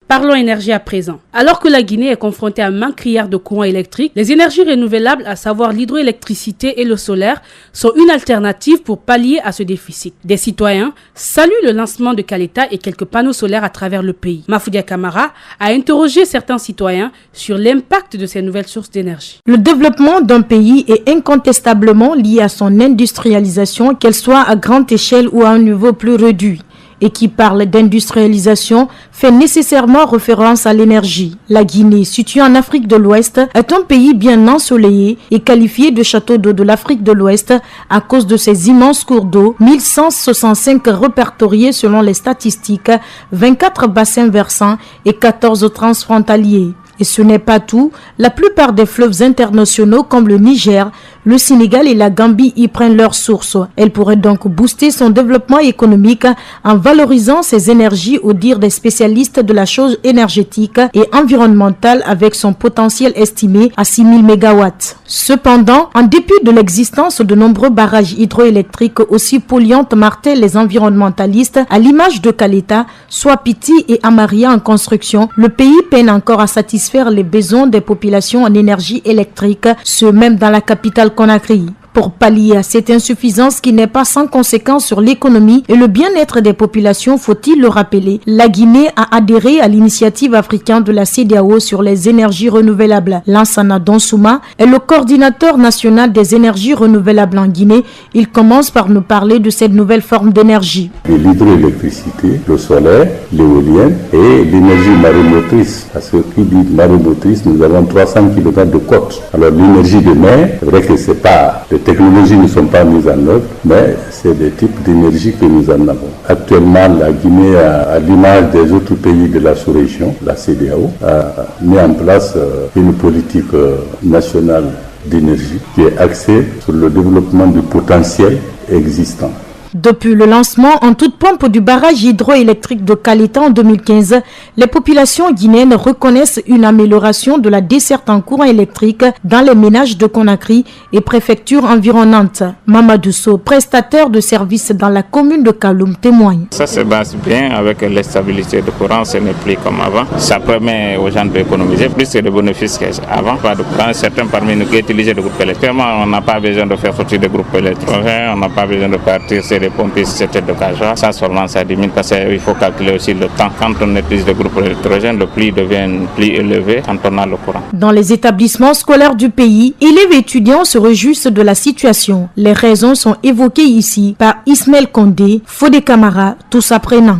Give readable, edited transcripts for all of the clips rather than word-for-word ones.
Parlons énergie à présent. Alors que la Guinée est confrontée à un manque criard de courant électrique, les énergies renouvelables, à savoir l'hydroélectricité et le solaire, sont une alternative pour pallier à ce déficit. Des citoyens saluent le lancement de Caleta et quelques panneaux solaires à travers le pays. Mafoudia Camara a interrogé certains citoyens sur l'impact de ces nouvelles sources d'énergie. Le développement d'un pays est incontestablement lié à son industrialisation, qu'elle soit à grande échelle ou à un niveau plus réduit. Et qui parle d'industrialisation fait nécessairement référence à l'énergie. La Guinée, située en Afrique de l'Ouest, est un pays bien ensoleillé et qualifié de château d'eau de l'Afrique de l'Ouest à cause de ses immenses cours d'eau, 1165 répertoriés selon les statistiques, 24 bassins versants et 14 transfrontaliers. Et ce n'est pas tout, la plupart des fleuves internationaux comme le Niger, le Sénégal et la Gambie y prennent leur source. Elle pourrait donc booster son développement économique en valorisant ses énergies au dire des spécialistes de la chose énergétique et environnementale avec son potentiel estimé à 6000 MW. Cependant, en dépit de l'existence de nombreux barrages hydroélectriques aussi polluants martèlent les environnementalistes à l'image de Caleta, Swapiti et Amaria en construction, le pays peine encore à satisfaire les besoins des populations en énergie électrique, ce même dans la capitale Conakry. Pour pallier à cette insuffisance qui n'est pas sans conséquence sur l'économie et le bien-être des populations, faut-il le rappeler, la Guinée a adhéré à l'initiative africaine de la CEDEAO sur les énergies renouvelables. Lansana Donsouma est le coordinateur national des énergies renouvelables en Guinée. Il commence par nous parler de cette nouvelle forme d'énergie. L'hydroélectricité, le solaire, l'éolienne et l'énergie marémotrice. À ceux qui disent marémotrice, nous avons 300 km de côte. Alors l'énergie de mer, c'est vrai que c'est pas... Les technologies ne sont pas mises en œuvre, mais c'est des types d'énergie que nous en avons. Actuellement, la Guinée, à l'image des autres pays de la sous-région, la CEDEAO, a mis en place une politique nationale d'énergie qui est axée sur le développement du potentiel existant. Depuis le lancement en toute pompe du barrage hydroélectrique de Caleta en 2015, les populations guinéennes reconnaissent une amélioration de la desserte en courant électrique dans les ménages de Conakry et préfectures environnantes. Mamadou Sow, prestataire de services dans la commune de Kaloum, témoigne. Ça se base bien avec la stabilité de courant, ce n'est plus comme avant. Ça permet aux gens d'économiser plus de bénéfices qu'avant. Pas de courant, certains parmi nous qui utilisent des groupes électriques. On n'a pas besoin de faire sortir des groupes électriques, on n'a pas besoin de partir des pompes, c'était de gaz. Ça seulement ça diminue parce qu'il faut calculer aussi le temps. Quand on utilise des groupes électrogènes, le prix devient plus élevé quand on a le courant. Dans les établissements scolaires du pays, élèves et étudiants se réjouissent de la situation. Les raisons sont évoquées ici par Ismaël Condé, Fodé Camara, tous apprenants.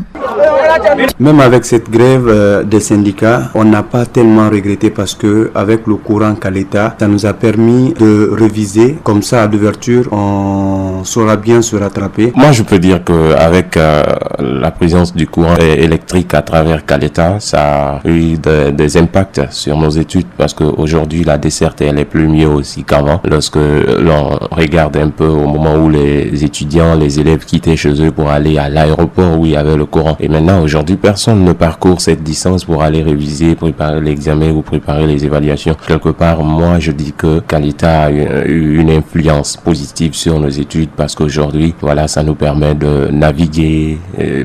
Même avec cette grève des syndicats, on n'a pas tellement regretté parce que avec le courant Caleta, ça nous a permis de réviser. Comme ça, à l'ouverture, on saura bien se rattraper. Moi, je peux dire qu'avec la présence du courant électrique à travers Caleta, ça a eu des impacts sur nos études parce qu'aujourd'hui, la desserte, elle est plus mieux aussi qu'avant. Lorsque l'on regarde un peu au moment où les étudiants, les élèves quittaient chez eux pour aller à l'aéroport où il y avait le courant. Et maintenant, aujourd'hui, personne ne parcourt cette distance pour aller réviser, préparer l'examen ou préparer les évaluations. Quelque part, moi, je dis que Caleta a eu une influence positive sur nos études parce qu'aujourd'hui, voilà, ça nous permet de naviguer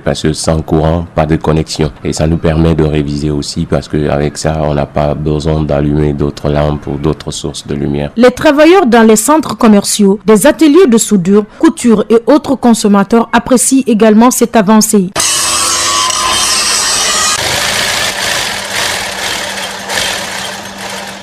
parce que sans courant, pas de connexion. Et ça nous permet de réviser aussi parce qu'avec ça, on n'a pas besoin d'allumer d'autres lampes ou d'autres sources de lumière. Les travailleurs dans les centres commerciaux, des ateliers de soudure, couture et autres consommateurs apprécient également cette avancée.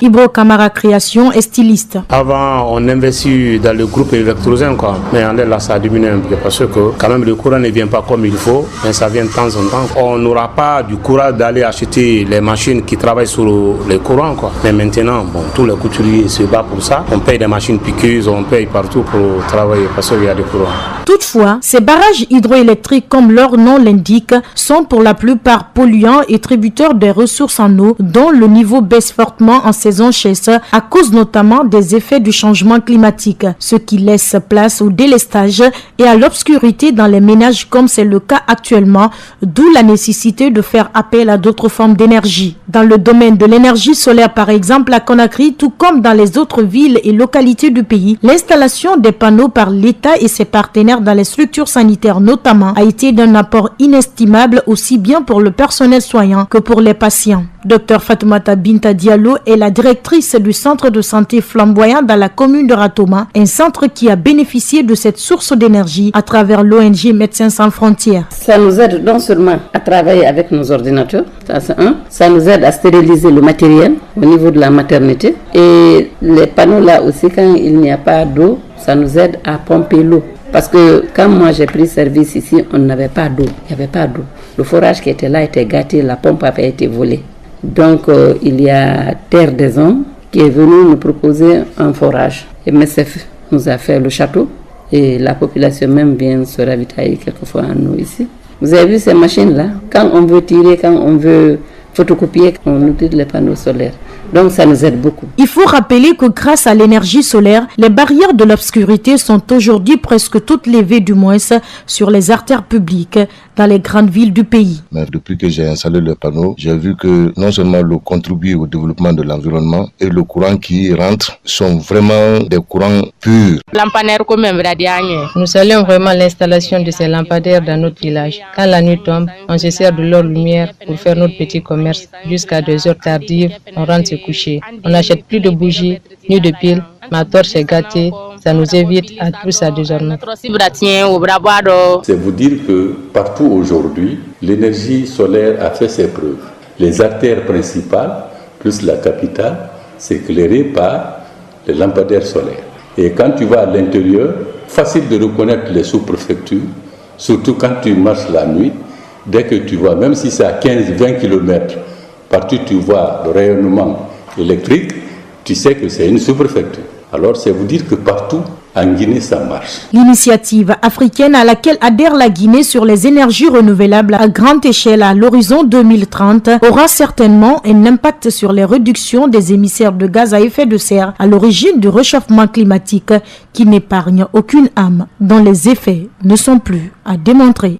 Ibro Camara Création est styliste. Avant, on investit dans le groupe électrogène, mais en là, ça a diminué un peu parce que quand même le courant ne vient pas comme il faut, mais ça vient de temps en temps. On n'aura pas du courage d'aller acheter les machines qui travaillent sur le courant, Mais maintenant, tous les couturiers se battent pour ça. On paye des machines piqueuses, on paye partout pour travailler parce qu'il y a du courant. Toutefois, ces barrages hydroélectriques, comme leur nom l'indique, sont pour la plupart polluants et tributaires des ressources en eau, dont le niveau baisse fortement en saison sécheresse à cause notamment des effets du changement climatique, ce qui laisse place au délestage et à l'obscurité dans les ménages comme c'est le cas actuellement, d'où la nécessité de faire appel à d'autres formes d'énergie. Dans le domaine de l'énergie solaire par exemple à Conakry, tout comme dans les autres villes et localités du pays, l'installation des panneaux par l'État et ses partenaires dans les structures sanitaires notamment a été d'un apport inestimable aussi bien pour le personnel soignant que pour les patients. Dr Fatoumata Binta Diallo est la directrice du centre de santé flamboyant dans la commune de Ratoma, un centre qui a bénéficié de cette source d'énergie à travers l'ONG Médecins sans frontières. Ça nous aide non seulement à travailler avec nos ordinateurs, ça c'est un, ça nous aide à stériliser le matériel au niveau de la maternité et les panneaux là aussi quand il n'y a pas d'eau, ça nous aide à pomper l'eau. Parce que quand moi j'ai pris service ici, on n'avait pas d'eau, il n'y avait pas d'eau. Le forage qui était là était gâté, la pompe avait été volée. Donc il y a Terre des Hommes qui est venu nous proposer un forage. Et MSF nous a fait le château et la population même vient se ravitailler quelquefois en nous ici. Vous avez vu ces machines-là? Quand on veut tirer, quand on veut photocopier, on utilise les panneaux solaires. Donc ça nous aide beaucoup. Il faut rappeler que grâce à l'énergie solaire, les barrières de l'obscurité sont aujourd'hui presque toutes levées du moins sur les artères publiques dans les grandes villes du pays. Mais depuis que j'ai installé le panneau, j'ai vu que non seulement l'eau contribue au développement de l'environnement et le courant qui rentre sont vraiment des courants purs. Nous saluons vraiment l'installation de ces lampadaires dans notre village. Quand la nuit tombe, on se sert de leur lumière pour faire notre petit commerce. Jusqu'à 2 heures tardives, on rentre se coucher. On n'achète plus de bougies ni de piles. Ma torche est gâtée. Ça nous évite à tout ça désormais. C'est vous dire que partout aujourd'hui, l'énergie solaire a fait ses preuves. Les artères principales, plus la capitale, c'est éclairé par les lampadaires solaires. Et quand tu vas à l'intérieur, facile de reconnaître les sous-préfectures, surtout quand tu marches la nuit, dès que tu vois, même si c'est à 15-20 km, partout tu vois le rayonnement électrique, tu sais que c'est une sous-préfecture. Alors c'est vous dire que partout en Guinée ça marche. L'initiative africaine à laquelle adhère la Guinée sur les énergies renouvelables à grande échelle à l'horizon 2030 aura certainement un impact sur les réductions des émissaires de gaz à effet de serre à l'origine du réchauffement climatique qui n'épargne aucune âme dont les effets ne sont plus à démontrer.